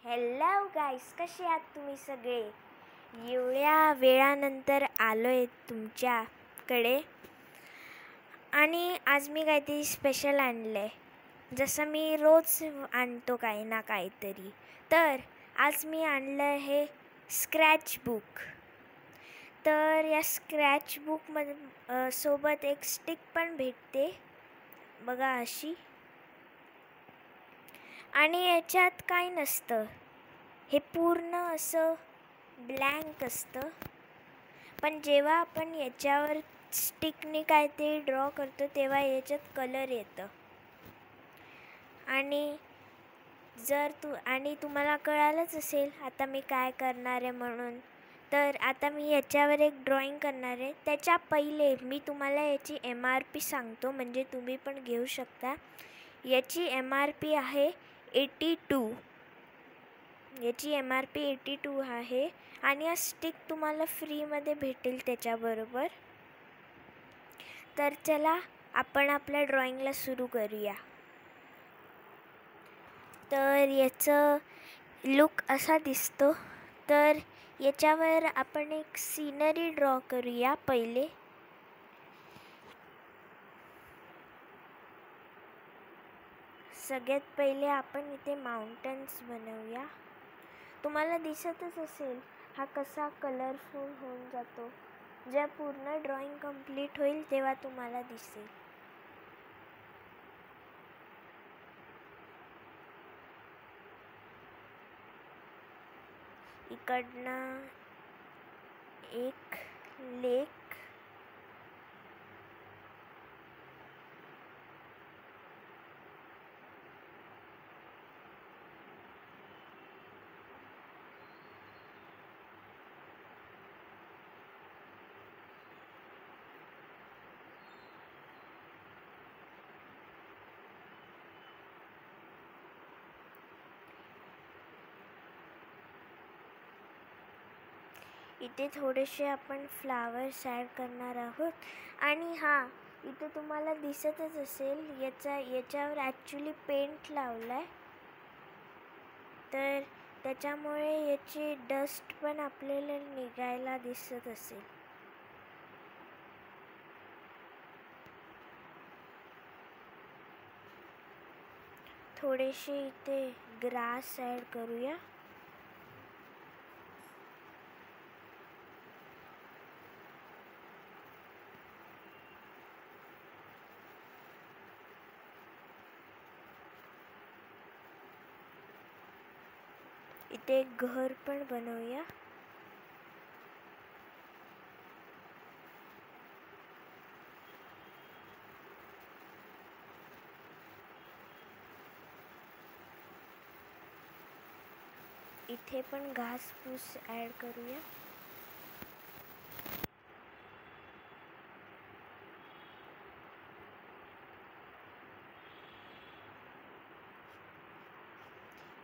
Hello गाईस, कसे आहात तुम्ही सगळे? एवढ्या वेळानंतर आलो आहे तुमच्याकडे आणि आज मी काहीतरी स्पेशल आणलं आहे. जसं मी रोज आणतो काही ना काहीतरी, तर आज मी आणलं आहे स्क्रॅच बुक. तर या स्क्रॅच बुकमध्ये सोबत एक स्टिक पण भेटते बघा अशी. आणि याच्यात काही नसतं, हे पूर्ण असं ब्लँक असतं. पण जेव्हा आपण याच्यावर स्टिकने काहीतरी ड्रॉ करतो तेव्हा याच्यात कलर येतं. आणि तुम्हाला कळालंच असेल आता मी काय करणार आहे म्हणून. तर आता मी याच्यावर एक ड्रॉइंग करणार आहे. त्याच्या पहिले मी तुम्हाला याची MRP सांगतो, म्हणजे तुम्ही पण घेऊ शकता. याची MRP आहे 82. याची MRP 82 आहे आणि हा स्टिक तुम्हाला फ्रीमध्ये भेटेल त्याच्याबरोबर. तर चला आपण आपल्या ड्रॉइंगला सुरू करूया. तर याचं लुक असा दिसतो. तर याच्यावर आपण एक सीनरी ड्रॉ करूया पहिले. सगळ्यात पहिले आपण इथे माउंटन्स बनवूया. तुम्हाला दिसतच असेल हा कसा कलरफुल होऊन जातो. जेव्हा पूर्ण ड्रॉइंग कंप्लीट होईल तेव्हा तुम्हाला दिसेल. इकडनं एक लेक, इथे थोडेसे आपण फ्लावर्स ॲड करणार आहोत. आणि हां, इथे तुम्हाला दिसतच असेल याच्यावर ॲक्च्युली पेंट लावला आहे. तर त्याच्यामुळे याची डस्ट पण आपल्याला निघायला दिसत असेल. थोडेसे इथे ग्रास ॲड करूया. इथे एक घर पण बनवूया. इथे पण घासपूस ॲड करूया.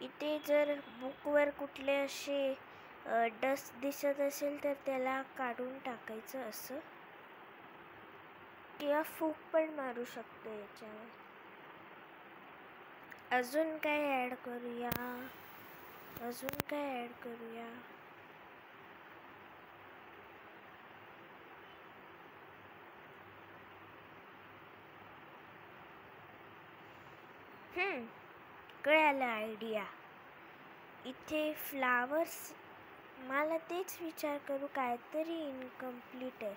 इथे जर बुकवर कुठले असे डस्ट दिसत असेल तर त्याला काढून टाकायचं असं, किंवा फूक पण मारू शकतो याच्यावर. अजून काय ॲड करूया? कळालं आयडिया. इथे फ्लावर्स, मला तेच विचार करू काहीतरी इनकम्प्लीट आहे.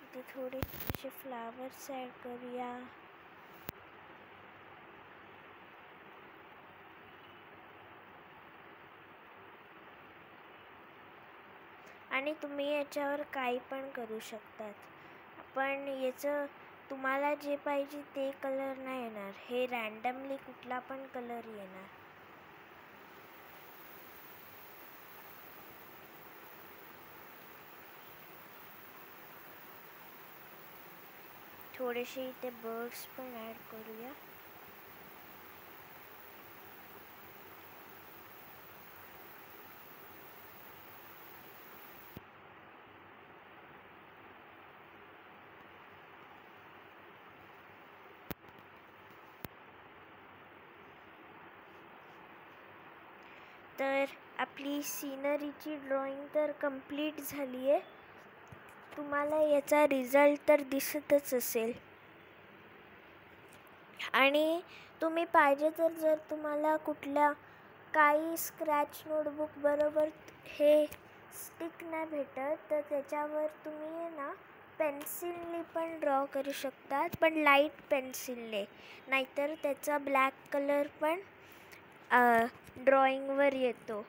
इथे थोडेसे फ्लावर्स ॲड करूया. आणि तुम्ही याच्यावर काही पण करू शकतात. पण याचं तुम्हाला जे पाहिजे ते कलर नाही येणार, हे रँडमली कुठला पण कलर येणार. थोडेसे इथे बर्ड्स पण ॲड करूया. तर आपली सीनरीची ड्रॉइंग तर कंप्लीट झाली आहे. तुम्हाला याचा रिझल्ट तर दिसतच असेल. आणि तुम्ही पाहिजे तर जर तुम्हाला कुठल्या काही स्क्रॅच नोटबुक बरोबर हे स्टिक नाही भेटत तर त्याच्यावर तुम्ही ना पेन्सिलने पण ड्रॉ करू शकतात, पण लाईट पेन्सिलने. नाहीतर त्याचा ब्लॅक कलर पण ड्रॉइंगवर येतो.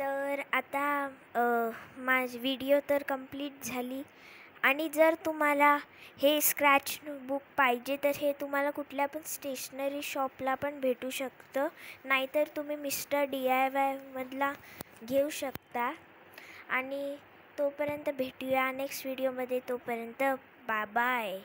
तर आता माझी व्हिडिओ तर कंप्लीट झाली. आणि जर तुम्हाला हे स्क्रॅच बुक पाहिजे तर हे तुम्हाला कुठल्या पण स्टेशनरी शॉपला पण भेटू शकतं, नाहीतर तुम्ही मिस्टर DIY मधला घेऊ शकता. आणि तोपर्यंत भेटूया नेक्स्ट व्हिडिओमध्ये. तोपर्यंत बाय बाय.